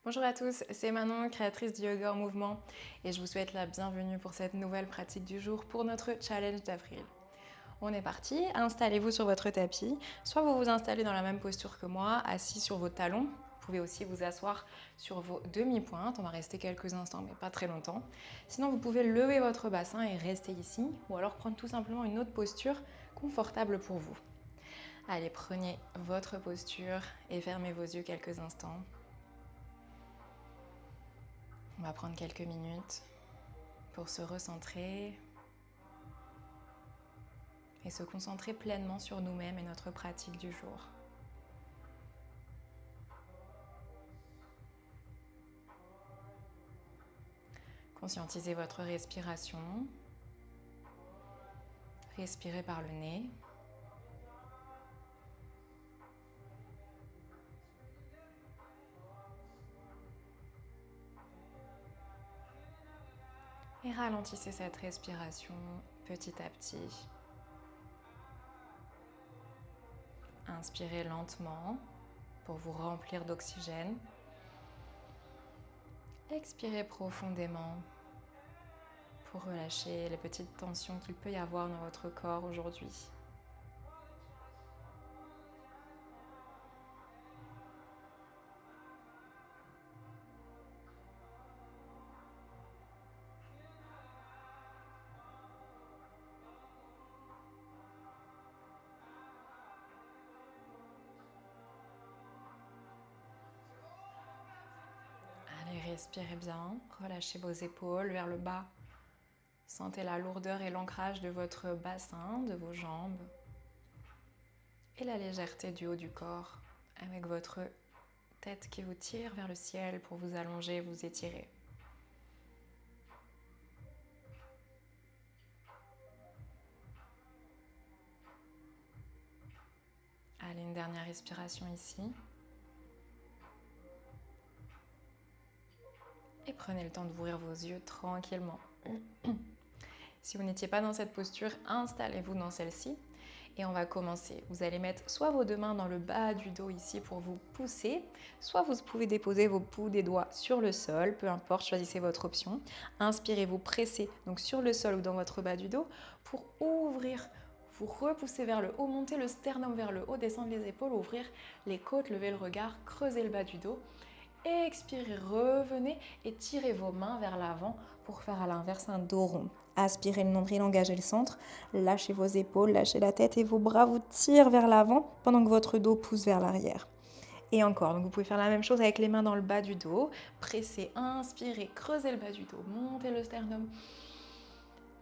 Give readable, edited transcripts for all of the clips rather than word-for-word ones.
Bonjour à tous, c'est Manon, créatrice du yoga en mouvement et je vous souhaite la bienvenue pour cette nouvelle pratique du jour pour notre challenge d'avril. On est parti, installez-vous sur votre tapis, soit vous vous installez dans la même posture que moi, assis sur vos talons. Vous pouvez aussi vous asseoir sur vos demi-pointes, on va rester quelques instants mais pas très longtemps. Sinon vous pouvez lever votre bassin et rester ici ou alors prendre tout simplement une autre posture confortable pour vous. Allez, prenez votre posture et fermez vos yeux quelques instants. On va prendre quelques minutes pour se recentrer et se concentrer pleinement sur nous-mêmes et notre pratique du jour. Conscientisez votre respiration. Respirez par le nez. Et ralentissez cette respiration petit à petit. Inspirez lentement pour vous remplir d'oxygène. Expirez profondément pour relâcher les petites tensions qu'il peut y avoir dans votre corps aujourd'hui. Allez, respirez bien, relâchez vos épaules vers le bas. Sentez la lourdeur et l'ancrage de votre bassin, de vos jambes et la légèreté du haut du corps avec votre tête qui vous tire vers le ciel pour vous allonger, vous étirer. Allez, une dernière respiration ici. Et prenez le temps d'ouvrir vos yeux tranquillement. Si vous n'étiez pas dans cette posture, installez-vous dans celle-ci. Et on va commencer. Vous allez mettre soit vos deux mains dans le bas du dos ici pour vous pousser, soit vous pouvez déposer vos pouces des doigts sur le sol, peu importe, choisissez votre option. Inspirez, vous pressez donc sur le sol ou dans votre bas du dos pour ouvrir, vous repoussez vers le haut, monter le sternum vers le haut, descendre les épaules, ouvrir les côtes, lever le regard, creuser le bas du dos. Expirez, revenez et tirez vos mains vers l'avant pour faire à l'inverse un dos rond. Aspirez le nombril, engagez le centre, lâchez vos épaules, lâchez la tête et vos bras vous tirent vers l'avant pendant que votre dos pousse vers l'arrière. Et encore, donc vous pouvez faire la même chose avec les mains dans le bas du dos. Pressez, inspirez, creusez le bas du dos, montez le sternum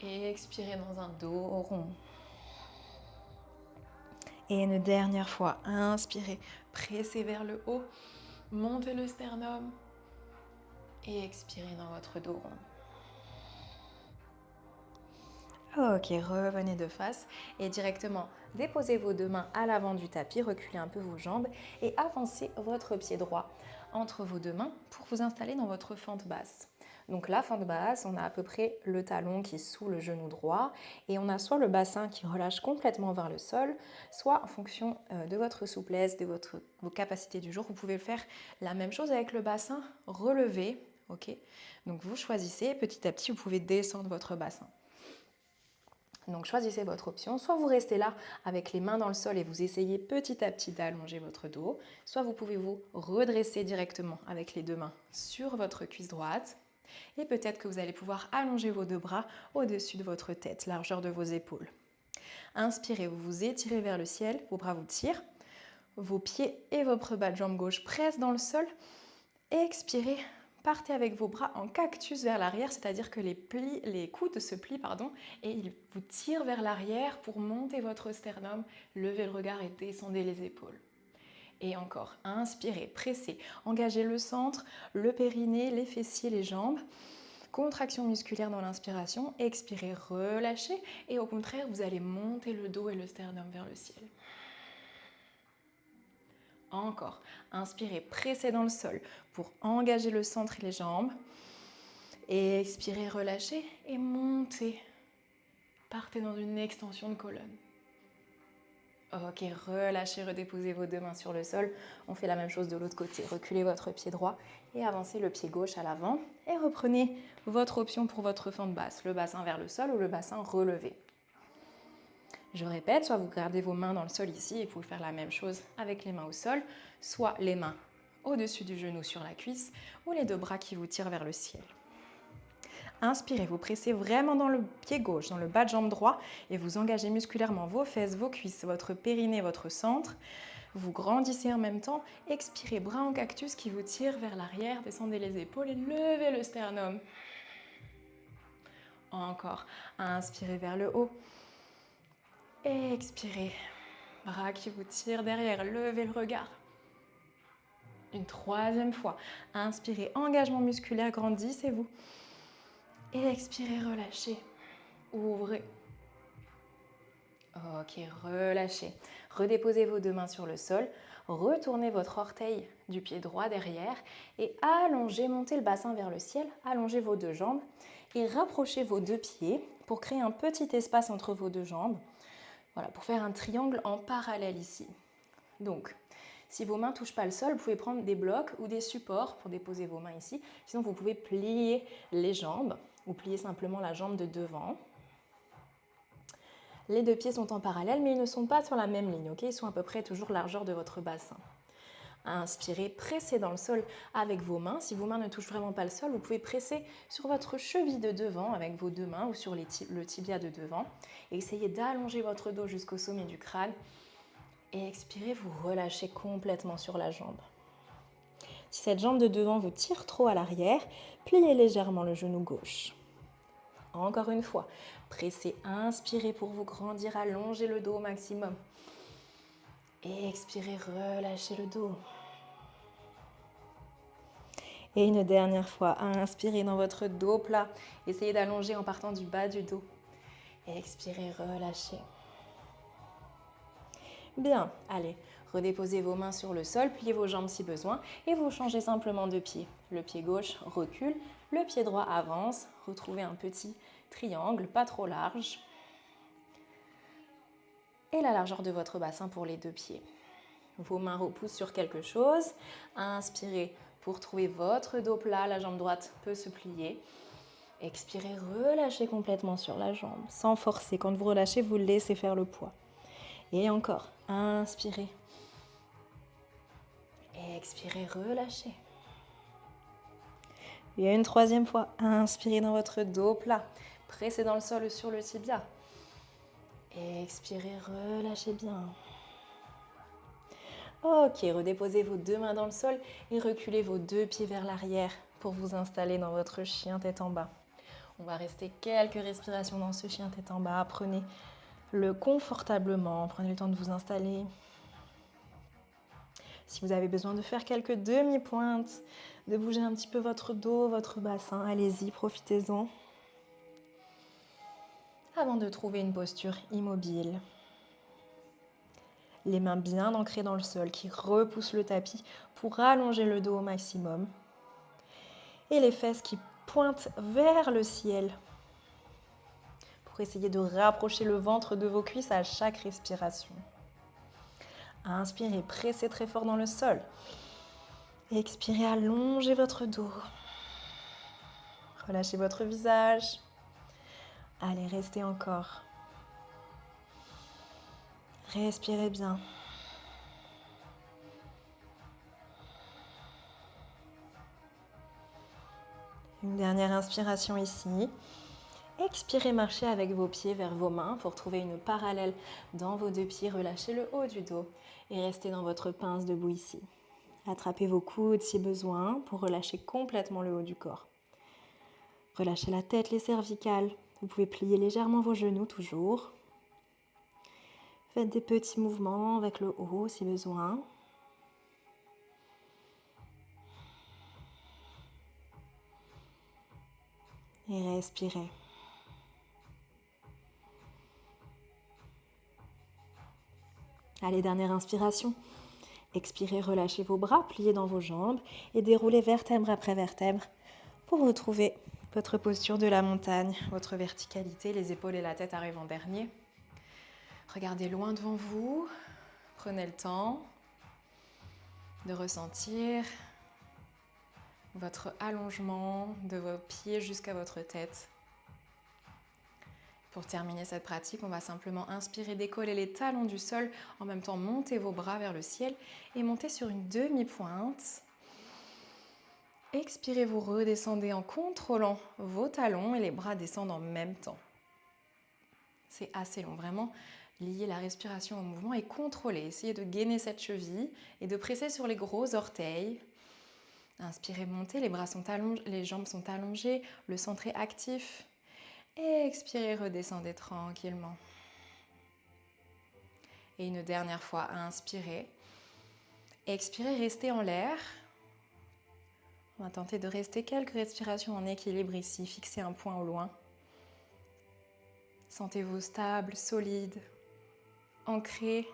et expirez dans un dos rond. Et une dernière fois, inspirez, pressez vers le haut, montez le sternum et expirez dans votre dos rond. Ok, revenez de face et directement déposez vos deux mains à l'avant du tapis, reculez un peu vos jambes et avancez votre pied droit entre vos deux mains pour vous installer dans votre fente basse. Donc la fente basse, on a à peu près le talon qui est sous le genou droit et on a soit le bassin qui relâche complètement vers le sol, soit en fonction de votre souplesse, de vos capacités du jour, vous pouvez faire la même chose avec le bassin relevé. Ok, donc vous choisissez petit à petit, vous pouvez descendre votre bassin. Donc choisissez votre option, soit vous restez là avec les mains dans le sol et vous essayez petit à petit d'allonger votre dos, soit vous pouvez vous redresser directement avec les deux mains sur votre cuisse droite et peut-être que vous allez pouvoir allonger vos deux bras au-dessus de votre tête, largeur de vos épaules. Inspirez, vous vous étirez vers le ciel, vos bras vous tirent, vos pieds et votre bas de jambe gauche pressent dans le sol. Expirez, partez avec vos bras en cactus vers l'arrière, c'est-à-dire que les coudes se plient et ils vous tirent vers l'arrière pour monter votre sternum, lever le regard et descendez les épaules. Et encore, inspirez, pressez, engagez le centre, le périnée, les fessiers, les jambes. Contraction musculaire dans l'inspiration, expirez, relâchez et au contraire, vous allez monter le dos et le sternum vers le ciel. Encore, inspirez, pressez dans le sol pour engager le centre et les jambes. Et expirez, relâchez et montez. Partez dans une extension de colonne. Ok, relâchez, redéposez vos deux mains sur le sol. On fait la même chose de l'autre côté. Reculez votre pied droit et avancez le pied gauche à l'avant. Et reprenez votre option pour votre fente basse, le bassin vers le sol ou le bassin relevé. Je répète, soit vous gardez vos mains dans le sol ici et vous pouvez faire la même chose avec les mains au sol, soit les mains au-dessus du genou sur la cuisse ou les deux bras qui vous tirent vers le ciel. Inspirez, vous pressez vraiment dans le pied gauche, dans le bas de jambe droit et vous engagez musculairement vos fesses, vos cuisses, votre périnée, votre centre. Vous grandissez en même temps. Expirez, bras en cactus qui vous tire vers l'arrière. Descendez les épaules et levez le sternum. Encore. Inspirez vers le haut. Expirez. Bras qui vous tirent derrière. Levez le regard. Une troisième fois. Inspirez, engagement musculaire, grandissez-vous. Et expirez, relâchez. Ouvrez. Ok, relâchez. Redéposez vos deux mains sur le sol. Retournez votre orteil du pied droit derrière et allongez, montez le bassin vers le ciel. Allongez vos deux jambes et rapprochez vos deux pieds pour créer un petit espace entre vos deux jambes. Voilà, pour faire un triangle en parallèle ici. Donc, si vos mains ne touchent pas le sol, vous pouvez prendre des blocs ou des supports pour déposer vos mains ici. Sinon, vous pouvez plier les jambes ou plier simplement la jambe de devant. Les deux pieds sont en parallèle, mais ils ne sont pas sur la même ligne. Okay, ils sont à peu près toujours largeur de votre bassin. Inspirez, pressez dans le sol avec vos mains. Si vos mains ne touchent vraiment pas le sol, vous pouvez presser sur votre cheville de devant avec vos deux mains ou sur le tibia de devant. Et essayez d'allonger votre dos jusqu'au sommet du crâne. Et expirez, vous relâchez complètement sur la jambe. Si cette jambe de devant vous tire trop à l'arrière, pliez légèrement le genou gauche. Encore une fois, pressez, inspirez pour vous grandir, allongez le dos au maximum. Et expirez, relâchez le dos. Et une dernière fois, inspirez dans votre dos plat. Essayez d'allonger en partant du bas du dos. Et expirez, relâchez. Bien, allez, redéposez vos mains sur le sol, pliez vos jambes si besoin et vous changez simplement de pied. Le pied gauche recule, le pied droit avance. Retrouvez un petit triangle, pas trop large. Et la largeur de votre bassin pour les deux pieds. Vos mains repoussent sur quelque chose. Inspirez pour trouver votre dos plat. La jambe droite peut se plier. Expirez, relâchez complètement sur la jambe, sans forcer. Quand vous relâchez, vous laissez faire le poids. Et encore, inspirez. Et expirez, relâchez. Et une troisième fois, inspirez dans votre dos plat. Pressez dans le sol sur le tibia. Et expirez, relâchez bien. Ok, redéposez vos deux mains dans le sol et reculez vos deux pieds vers l'arrière pour vous installer dans votre chien tête en bas. On va rester quelques respirations dans ce chien tête en bas. Prenez-le confortablement, prenez le temps de vous installer. Si vous avez besoin de faire quelques demi-pointes, de bouger un petit peu votre dos, votre bassin, allez-y, profitez-en. Avant de trouver une posture immobile. Les mains bien ancrées dans le sol qui repoussent le tapis pour allonger le dos au maximum. Et les fesses qui pointent vers le ciel pour essayer de rapprocher le ventre de vos cuisses à chaque respiration. Inspirez, pressez très fort dans le sol. Expirez, allongez votre dos. Relâchez votre visage. Allez, restez encore. Respirez bien. Une dernière inspiration ici. Expirez, marchez avec vos pieds vers vos mains pour trouver une parallèle dans vos deux pieds. Relâchez le haut du dos et restez dans votre pince debout ici. Attrapez vos coudes si besoin pour relâcher complètement le haut du corps. Relâchez la tête, les cervicales. Vous pouvez plier légèrement vos genoux toujours. Faites des petits mouvements avec le haut si besoin. Et respirez. Allez, dernière inspiration. Expirez, relâchez vos bras, pliez dans vos jambes et déroulez vertèbre après vertèbre pour retrouver votre posture de la montagne, votre verticalité. Les épaules et la tête arrivent en dernier. Regardez loin devant vous, Prenez le temps de ressentir votre allongement de vos pieds jusqu'à votre tête. Pour terminer cette pratique, on va simplement inspirer, décoller les talons du sol, en même temps monter vos bras vers le ciel et monter sur une demi-pointe. Expirez, vous redescendez en contrôlant vos talons et les bras descendent en même temps. C'est assez long, vraiment. Liez la respiration au mouvement et contrôlez. Essayez de gainer cette cheville et de presser sur les gros orteils. Inspirez, montez, les bras sont allongés, les jambes sont allongées, le centre est actif. Expirez, redescendez tranquillement. Et une dernière fois, inspirez. Expirez, restez en l'air. On va tenter de rester quelques respirations en équilibre ici, fixez un point au loin. Sentez-vous stable, solide, ancré.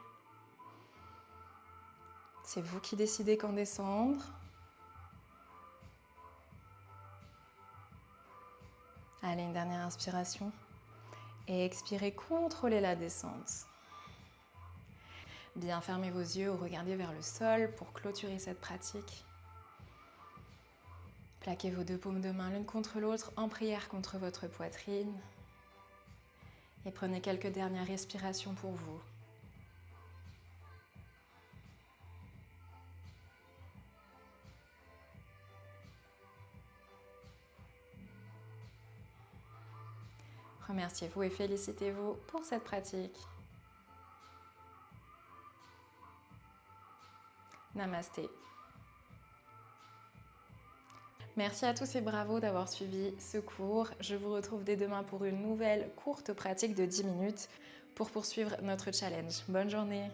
C'est vous qui décidez quand descendre. Allez, une dernière inspiration. Et expirez, contrôlez la descente. Bien fermez vos yeux ou regardez vers le sol pour clôturer cette pratique. Plaquez vos deux paumes de main l'une contre l'autre en prière contre votre poitrine. Et prenez quelques dernières respirations pour vous. Remerciez-vous et félicitez-vous pour cette pratique. Namasté. Merci à tous et bravo d'avoir suivi ce cours. Je vous retrouve dès demain pour une nouvelle courte pratique de 10 minutes pour poursuivre notre challenge. Bonne journée!